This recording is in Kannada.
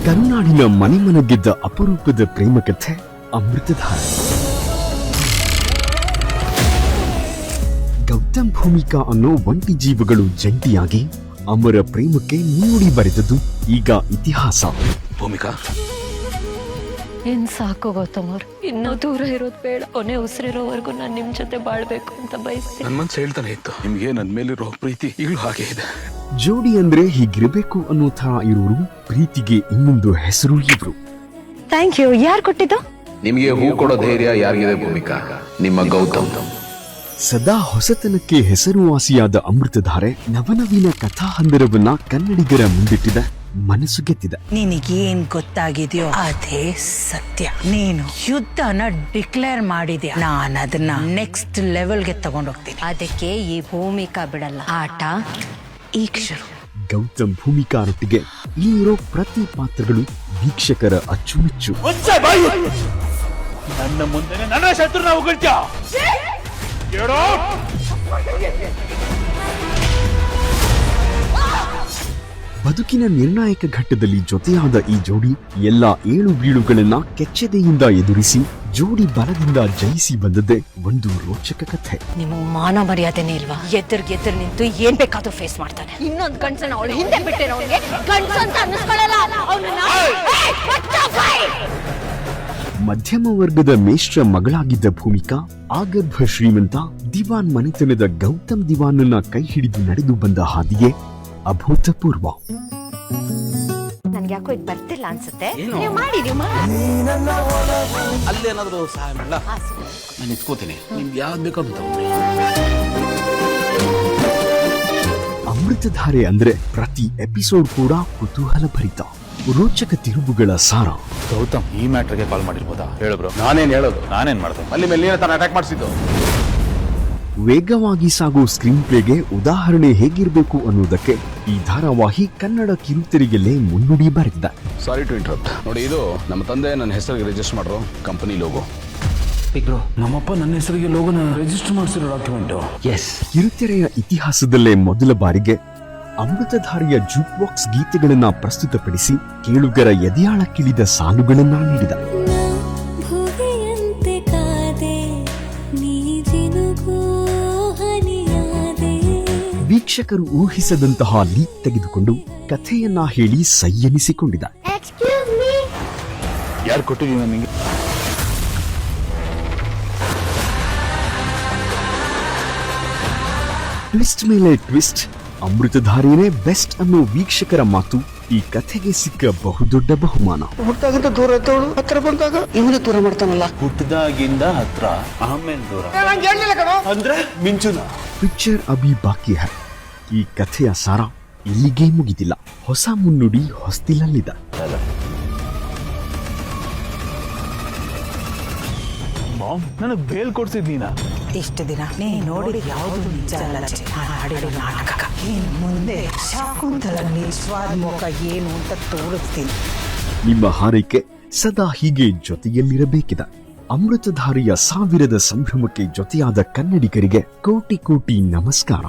ಕರುನಾಡಿನ ಮನೆ ಗೆದ್ದ ಅಪರೂಪದ ಪ್ರೇಮ ಕಥೆ ಅಮೃತಧಾರೆ. ಗೌತಮ್ ಭೂಮಿಕಾ ಅನ್ನೋ ಒಂಟಿ ಜೀವಗಳು ಜಂಟಿಯಾಗಿ ಅಮರ ಪ್ರೇಮಕ್ಕೆ ನುಡಿ ಬರೆದದ್ದು ಈಗ ಇತಿಹಾಸ. ಭೂಮಿಕಾ ಏನ್ ಸಾಕು ಗೌತಮ್ ಅವ್ರು, ಇನ್ನೂ ದೂರ ಇರೋದು ಬೇಡ. ಕೊನೆ ಉಸಿರಿರೋವರೆಗೂ ನಾನು ನಿಮ್ ಜೊತೆ ಬಾಳ್ಬೇಕು ಅಂತ ಬಯಸ್ತೀನಿ. ನನ್ ಮನ್ಸು ಹೇಳ್ತಾನೆ ಇತ್ತು, ನಿಮ್ಗೆ ನನ್ ಮೇಲಿರೋ ಪ್ರೀತಿ ಈಗಲೂ ಹಾಗೆ ಇದೆ. ಜೋಡಿ ಅಂದ್ರೆ ಹೀಗಿರ್ಬೇಕು ಅನ್ನೋ ತರ ಇರೋರು, ಪ್ರೀತಿಗೆ ಇನ್ನೊಂದು ಹೆಸರು ಇವ್ರು. Thank you. ಯಾರು ಕೊಟ್ಟಿದ್ದು? ನಿಮ್ಗೆ ಹೂ ಕೊಡೋ ಧೈರ್ಯ ಯಾರಿಗಿದೆ ಭೂಮಿಕಾ? ನಿಮ್ಮ ಗೌತಮ್. ಸದಾ ಹೊಸತನಕ್ಕೆ ಹೆಸರುವಾಸಿಯಾದ ಅಮೃತಧಾರೆ ನವನವೀನ ಕಥಾ ಹಂದರವನ್ನ ಕನ್ನಡಿಗರ ಮುಂದಿಟ್ಟಿದೆ, ಮನಸ್ಸು ಗೆದ್ದಿದೆ. ನಿನಗೇನ್ ಗೊತ್ತಾಗಿದೆಯೋ ಅದೇ ಸತ್ಯ. ನೀನು ಯುದ್ಧನ ಡಿಕ್ಲೇರ್ ಮಾಡಿದ್ಯಾ, ನಾನು ಅದನ್ನ ನೆಕ್ಸ್ಟ್ ಲೆವೆಲ್ಗೆ ತಗೊಂಡೋಗ್ತೀನಿ. ಅದಕ್ಕೆ ಈ ಭೂಮಿಕಾ ಬಿಡಲ್ಲ. ಆಟ ಈಗ ಶುರು. ಗೌತಮ್ ಭೂಮಿಕಾರೊಟ್ಟಿಗೆ ಇಲ್ಲಿರೋ ಪ್ರತಿ ಪಾತ್ರಗಳು ವೀಕ್ಷಕರ ಅಚ್ಚುಮೆಚ್ಚು. ನನ್ನ ಮುಂದೆ ನನ್ನ ಶತ್ರುನ ಉಗುಳ್ತ್ಯಾ? ಬದುಕಿನ ನಿರ್ಣಾಯಕ ಘಟ್ಟದಲ್ಲಿ ಜೊತೆಯಾದ ಈ ಜೋಡಿ ಎಲ್ಲ ಏಳು ಬೀಳುಗಳನ್ನ ಕೆಚ್ಚೆದೆಯಿಂದ ಎದುರಿಸಿ ಜೋಡಿ ಬಲದಿಂದ ಜಯಿಸಿ ಬಂದದ್ದೇ ಒಂದು ರೋಚಕ ಕಥೆ. ನಿಮಗೆ ಮಾನ ಮರ್ಯಾದೆನೇ ಇಲ್ವಾ? ಎದುರು ನಿಂತು ಏನ್ ಬೇಕಾದ್ರೂ ಫೇಸ್ ಮಾಡ್ತಾನೆ. ಇನ್ನೊಂದು ಗಂಡಸನ ಅವಳು ಹಿಂದೆ ಬಿಟ್ಟೆ ಅವನಿಗೆ ಗಂಡಸ ಅಂತ ಅನ್ನಿಸ್ಕೊಳ್ಳಲ್ಲ. ಮಧ್ಯಮ ವರ್ಗದ ಮೇಷ್ಟ್ರ ಮಗಳಾಗಿದ್ದ ಭೂಮಿಕಾ ಆಗರ್ಭ ಶ್ರೀಮಂತ ದಿವಾನ್ ಮನೆತನದ ಗೌತಮ್ ದಿವಾನನ್ನ ಕೈ ಹಿಡಿದು ನಡೆದು ಬಂದ ಹಾದಿಗೆ ಅಭೂತಪೂರ್ವ. ನನ್ಗೆ ಯಾಕೋ ಇದು ಬರ್ತಿಲ್ಲ ಅನ್ಸುತ್ತೆ. ನೀವು ಮಾಡಿ ಅಲ್ಲೇನಾದ್ರೂ ಸಹಾಯ ಮಾಡಲ್ಲ? ನಾನು ಇಟ್ಕೋತೀನಿ, ನಿಮ್ಗೆ ಯಾವ್ದು ಬೇಕೋ ಅಂತ. ಅಮೃತಧಾರೆ ಅಂದ್ರೆ ಪ್ರತಿ ಎಪಿಸೋಡ್ ಕೂಡ ಕುತೂಹಲ ಭರಿತ, ರೋಚಕ ತಿರುವುಗಳ ಸಾರ. ಗೌತಮ್ ಈ ಮ್ಯಾಟ್ರಿಗೆ ಕಾಲ್ ಮಾಡಿರ್ಬೋದಾ? ಹೇಳಬ್ರು. ನಾನೇನ್ ಹೇಳೋದು? ನಾನೇನ್ ಮಾಡ್ದೆ? ಅಲ್ಲಿ ಮೇಲೆ ತಾನು ಅಟ್ಯಾಕ್ ಮಾಡಿಸಿದ್ದು. ವೇಗವಾಗಿ ಸಾಗೋ ಸ್ಕ್ರೀನ್ ಪ್ಲೇಗೆ ಉದಾಹರಣೆ ಹೇಗಿರಬೇಕು ಅನ್ನೋದಕ್ಕೆ ಈ ಧಾರಾವಾಹಿ ಕನ್ನಡ ಕಿರುತೆರೆಯಲ್ಲೇ ಮುನ್ನುಡಿ ಬರೆದಿದೆ. Sorry to interrupt. ನೋಡಿ, ಇದು ನಮ್ಮ ತಂದೆ ನನ್ನ ಹೆಸರಿಗೆ ರಿಜಿಸ್ಟರ್ ಮಾಡಿರೋ ಕಂಪನಿ ಲೋಗೋ. ನಮ್ಮಪ್ಪ ನನ್ನ ಹೆಸರಿಗೆ ಲೋಗೋನ ರಿಜಿಸ್ಟರ್ ಮಾಡಿಸಿರೋ ಡಾಕ್ಯುಮೆಂಟ್. ಎಸ್. ಕಿರುತೆರೆಯ ಇತಿಹಾಸದಲ್ಲೇ ಮೊದಲ ಬಾರಿಗೆ ಅಮೃತಧಾರೆಯ ಜೂಕ್ ಬಾಕ್ಸ್ ಗೀತೆಗಳನ್ನ ಪ್ರಸ್ತುತಪಡಿಸಿ ಕೇಳುಗರ ಎದೆಯಾಳಕ್ಕಿಳಿದ ಸಾಲುಗಳನ್ನ ನೀಡಿದ. ವೀಕ್ಷಕರು ಊಹಿಸದಂತಹ ಲೀಕ್ ತೆಗೆದುಕೊಂಡು ಕಥೆಯನ್ನ ಹೇಳಿ ಸೈಯೆನಿಸಿಕೊಂಡಿದ. ಯಾರು ಕೊಟ್ಟಿದ್ದೀವಿ ನನಗೆ? ಟ್ವಿಸ್ಟ್ ಮೇಲೆ ಟ್ವಿಸ್ಟ್, ಅಮೃತಧಾರೆಯೇ ಬೆಸ್ಟ್ ಅನ್ನೋ ವೀಕ್ಷಕರ ಮಾತು ಈ ಕಥೆಗೆ ಸಿಕ್ಕ ಬಹುದೊಡ್ಡ ಬಹುಮಾನ. ಹುಟ್ಟಾಗಿಂದ ದೂರ ಇದ್ದವಳು ಹತ್ರ ಬಂದಾಗ ಇವನು ದೂರ ಮಾಡ್ತಾನಲ್ಲ. ಹುಟ್ಟದಾಗಿಂದ ಹತ್ರ, ಆಮೇಲೆ ದೂರ ಅಂದ್ರೆ ಮಿಂಚುನ. ಪಿಕ್ಚರ್ ಅಭಿ ಬಾಕಿ ಹೈ. ಈ ಕಥೆಯ ಸಾರ ಇಲ್ಲಿಗೆ ಮುಗಿದಿಲ್ಲ, ಹೊಸ ಮುನ್ನುಡಿ ಹೊಸ್ತಿಲಲ್ಲಿದೆ. ನನಗ್ ಬೇಲ್ ಕೊಡ್ಸಿದ್ದೀನ. ಇಷ್ಟು ದಿನ ನೀ ನೋಡಿದ ಯಾವುದು ನಿಜ ಅಲ್ಲ, ಹಾಡಿರೋ ನಾಟಕ. ಇನ್ ಮುಂದೆ ಶಾಕುಂತಲ ನಿಜವಾದ ಮುಖ ಏನು ಅಂತ ತೋರಿಸ್ತೀನಿ. ನಿಮ್ಮ ಹಾರೈಕೆ ಸದಾ ಹೀಗೆ ಜೊತೆಯಲ್ಲಿರಬೇಕಿದೆ. ಅಮೃತಧಾರೆಯ ಸಾವಿರದ ಸಂಭ್ರಮಕ್ಕೆ ಜೊತೆಯಾದ ಕನ್ನಡಿಗರಿಗೆ ಕೋಟಿ ಕೋಟಿ ನಮಸ್ಕಾರ.